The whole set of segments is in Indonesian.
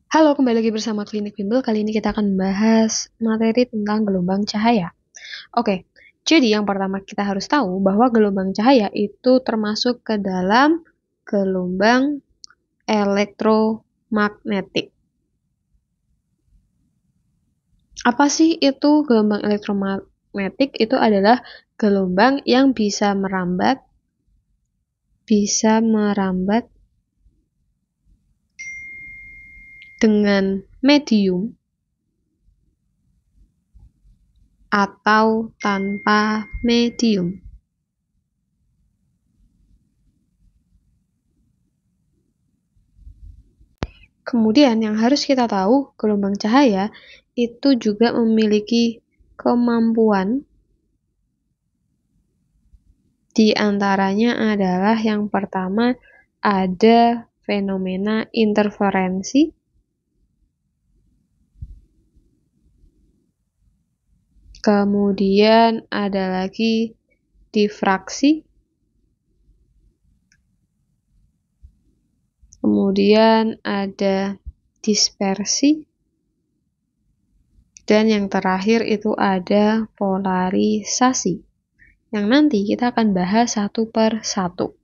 Halo, kembali lagi bersama Klinik Bimbel. Kali ini kita akan membahas materi tentang gelombang cahaya. Oke, jadi yang pertama kita harus tahu bahwa gelombang cahaya itu termasuk ke dalam gelombang elektromagnetik. Apa sih itu gelombang elektromagnetik? Itu adalah gelombang yang bisa merambat dengan medium atau tanpa medium. Kemudian yang harus kita tahu, gelombang cahaya itu juga memiliki kemampuan, di antaranya adalah yang pertama ada fenomena interferensi, kemudian ada lagi difraksi, kemudian ada dispersi, dan yang terakhir itu ada polarisasi, yang nanti kita akan bahas satu per satu.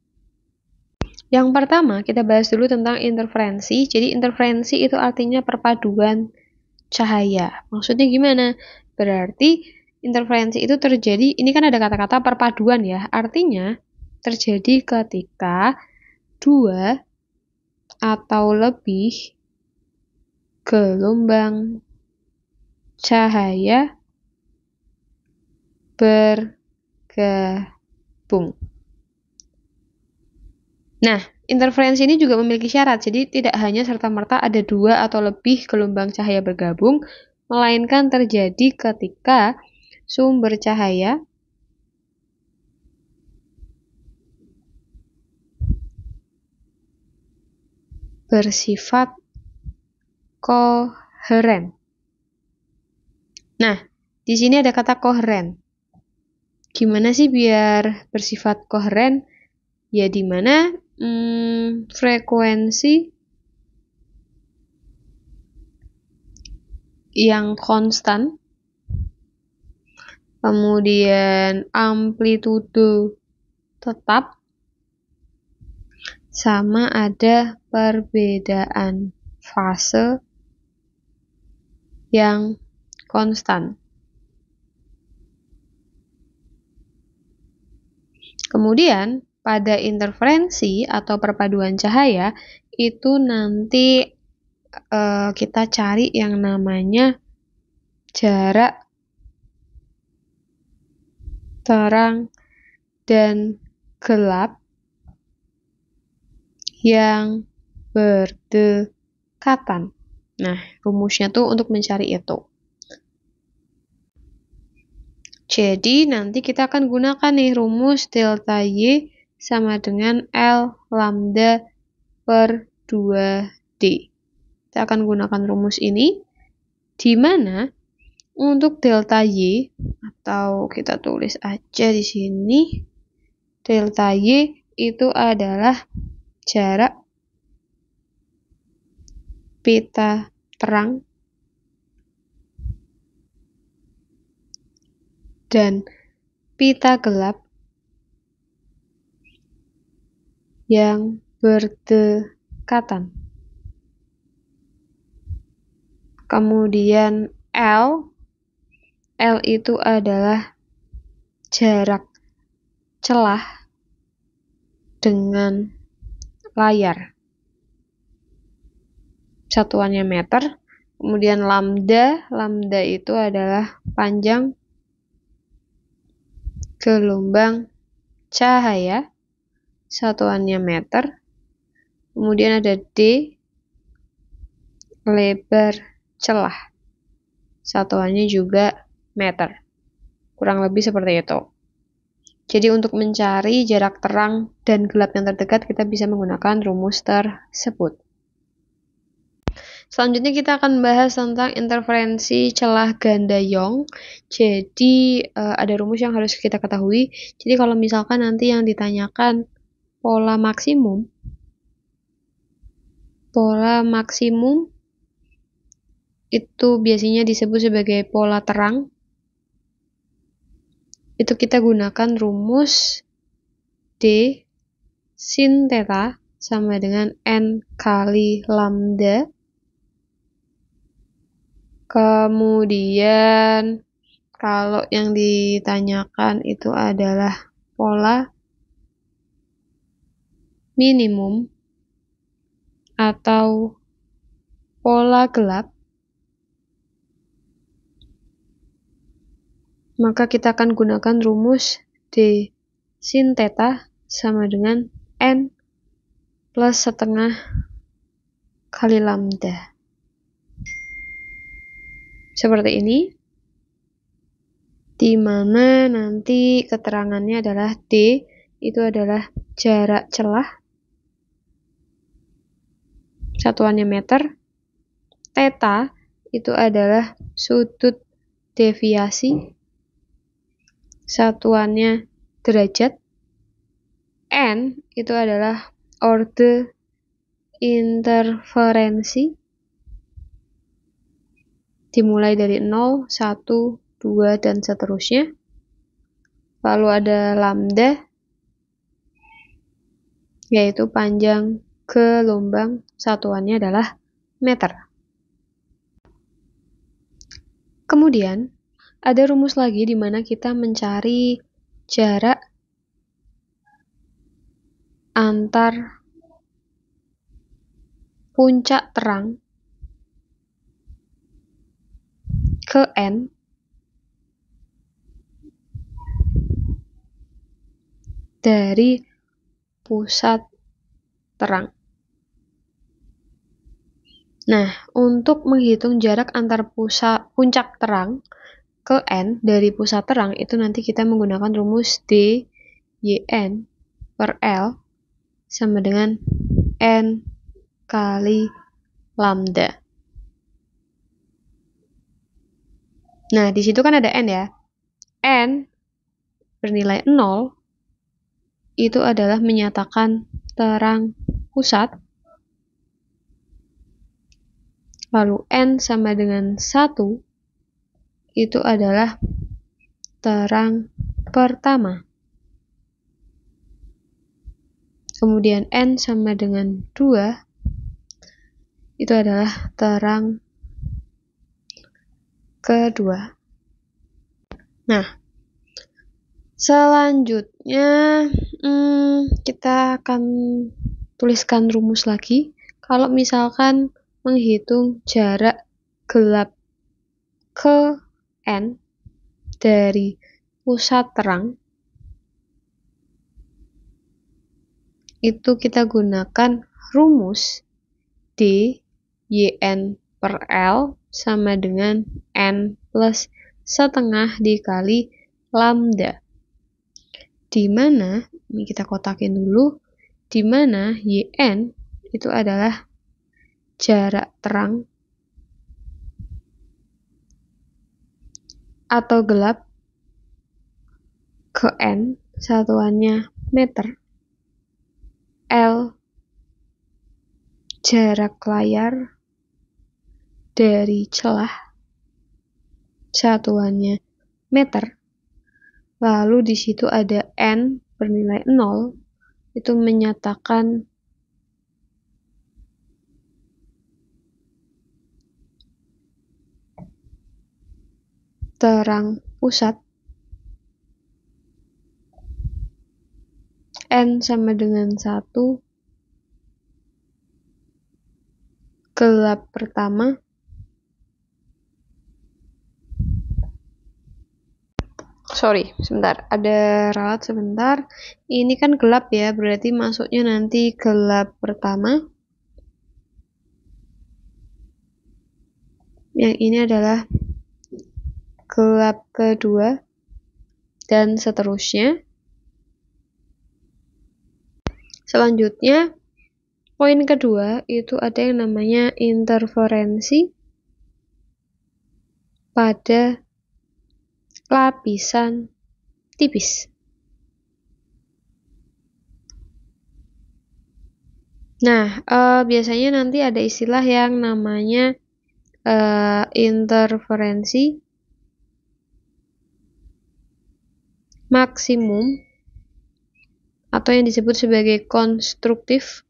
Yang pertama, kita bahas dulu tentang interferensi. Jadi interferensi itu artinya perpaduan cahaya. Maksudnya gimana? Berarti interferensi itu terjadi, ini kan ada kata-kata perpaduan ya. Artinya terjadi ketika dua atau lebih gelombang cahaya bergabung. Nah, interferensi ini juga memiliki syarat, jadi tidak hanya serta-merta ada dua atau lebih gelombang cahaya bergabung, melainkan terjadi ketika sumber cahaya bersifat koheren. Nah, di sini ada kata koheren. Gimana sih biar bersifat koheren? Ya di mana frekuensi yang konstan, kemudian amplitudo tetap, sama ada perbedaan fase yang konstan. Kemudian pada interferensi atau perpaduan cahaya itu nanti kita cari yang namanya jarak terang dan gelap yang berdekatan. Nah, rumusnya tuh untuk mencari itu. Jadi nanti kita akan gunakan nih rumus delta Y sama dengan L lambda per 2D. Kita akan gunakan rumus ini, di mana untuk delta Y, atau kita tulis aja di sini, delta Y itu adalah jarak pita terang dan pita gelap yang berdekatan. Kemudian L itu adalah jarak celah dengan layar. Satuannya meter. Kemudian lambda itu adalah panjang gelombang cahaya. Satuannya meter. Kemudian ada D, lebar celah. Satuannya juga meter. Kurang lebih seperti itu. Jadi untuk mencari jarak terang dan gelap yang terdekat, kita bisa menggunakan rumus tersebut. Selanjutnya kita akan bahas tentang interferensi celah ganda Young. Jadi ada rumus yang harus kita ketahui. Jadi kalau misalkan nanti yang ditanyakan pola maksimum itu biasanya disebut sebagai pola terang. Itu kita gunakan rumus D sin theta sama dengan N kali lambda. Kemudian kalau yang ditanyakan itu adalah pola minimum atau pola gelap, maka kita akan gunakan rumus D sin theta sama dengan N plus setengah kali lambda. Seperti ini, di mana nanti keterangannya adalah D itu adalah jarak celah, satuannya meter, theta itu adalah sudut deviasi, satuannya derajat, N itu adalah orde interferensi, dimulai dari 0, 1, 2, dan seterusnya. Lalu ada lambda, yaitu panjang gelombang, satuannya adalah meter. Kemudian, ada rumus lagi di mana kita mencari jarak antar puncak terang ke N dari pusat terang. Nah, untuk menghitung jarak antar puncak terang ke N dari pusat terang, itu nanti kita menggunakan rumus D YN per L sama dengan N kali lambda. Nah, di situ kan ada N ya. N bernilai 0 itu adalah menyatakan terang pusat. Lalu N sama dengan 1 itu adalah terang pertama. Kemudian N sama dengan 2 itu adalah terang kedua. Nah, selanjutnya kita akan tuliskan rumus lagi. Kalau misalkan menghitung jarak gelap ke N dari pusat terang, itu kita gunakan rumus D YN per L sama dengan N plus setengah dikali lambda. Di mana, ini kita kotakin dulu, di mana YN itu adalah jarak terang atau gelap ke N, satuannya meter, L jarak layar dari celah, satuannya meter. Lalu di situ ada N bernilai 0, itu menyatakan terang pusat. N sama dengan 1, gelap pertama, sebentar, ada ralat sebentar. Ini kan gelap ya, berarti masuknya nanti gelap pertama. Yang ini adalah gelap kedua, dan seterusnya. Selanjutnya, poin kedua itu ada yang namanya interferensi pada lapisan tipis. Nah, biasanya nanti ada istilah yang namanya interferensi maksimum atau yang disebut sebagai konstruktif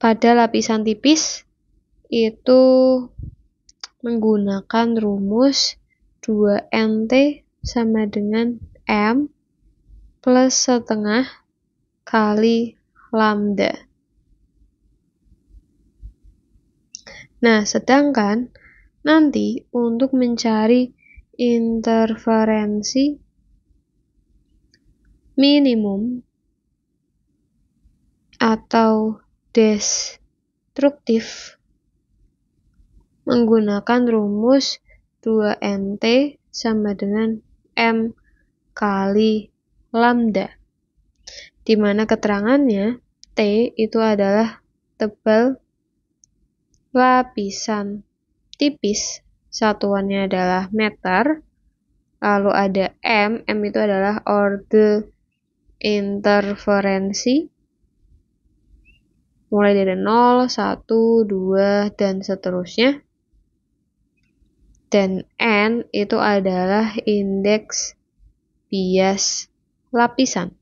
pada lapisan tipis itu menggunakan rumus 2nt sama dengan M plus setengah kali lambda. Nah, sedangkan nanti untuk mencari interferensi minimum atau destruktif menggunakan rumus 2nt sama dengan M kali lambda, di mana keterangannya T itu adalah tebal lapisan tipis, satuannya adalah meter, lalu ada M itu adalah orde interferensi, mulai dari 0, 1, 2, dan seterusnya. Dan N itu adalah indeks bias lapisan.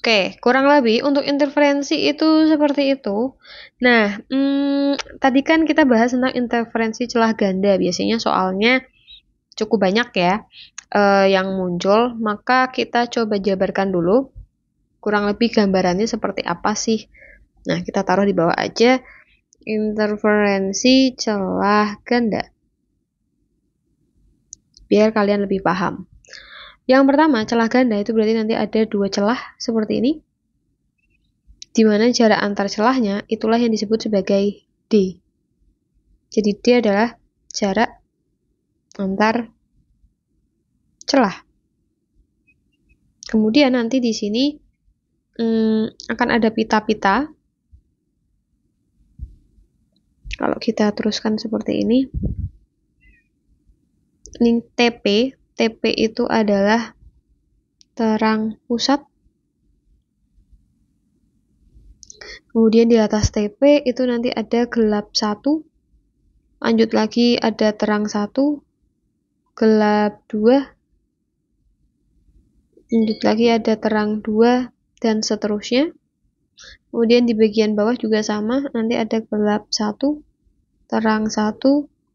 Oke, kurang lebih untuk interferensi itu seperti itu. Nah, tadi kan kita bahas tentang interferensi celah ganda. Biasanya soalnya cukup banyak ya yang muncul. Maka kita coba jabarkan dulu. Kurang lebih gambarannya seperti apa sih? Nah, kita taruh di bawah aja. Interferensi celah ganda. Biar kalian lebih paham. Yang pertama, celah ganda itu berarti nanti ada dua celah seperti ini, di mana jarak antar celahnya itulah yang disebut sebagai D. Jadi D adalah jarak antar celah. Kemudian nanti di sini akan ada pita-pita. Kalau kita teruskan seperti ini TP. TP itu adalah terang pusat. Kemudian di atas TP itu nanti ada gelap 1. Lanjut lagi ada terang 1, gelap 2. Lanjut lagi ada terang 2 dan seterusnya. Kemudian di bagian bawah juga sama, nanti ada gelap 1, terang 1,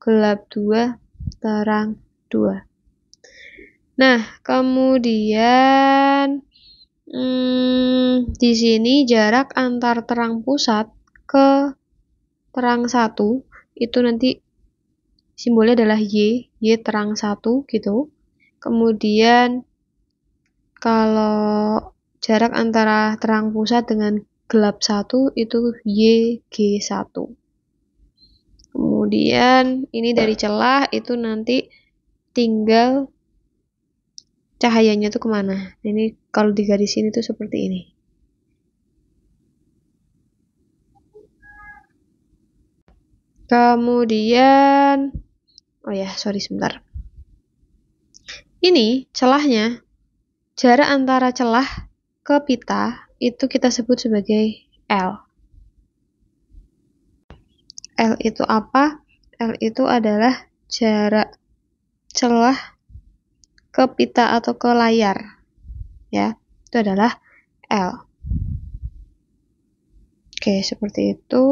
gelap 2, terang 2. Nah, kemudian di sini jarak antar terang pusat ke terang 1 itu nanti simbolnya adalah Y terang 1 gitu. Kemudian kalau jarak antara terang pusat dengan gelap 1 itu YG1. Kemudian ini dari celah itu nanti tinggal cahayanya tuh kemana. Ini kalau digarisin itu seperti ini. Kemudian sebentar. Ini celahnya, jarak antara celah ke pita itu kita sebut sebagai L. L itu apa? L itu adalah jarak celah ke pita atau ke layar. Ya, itu adalah L. Oke, seperti itu.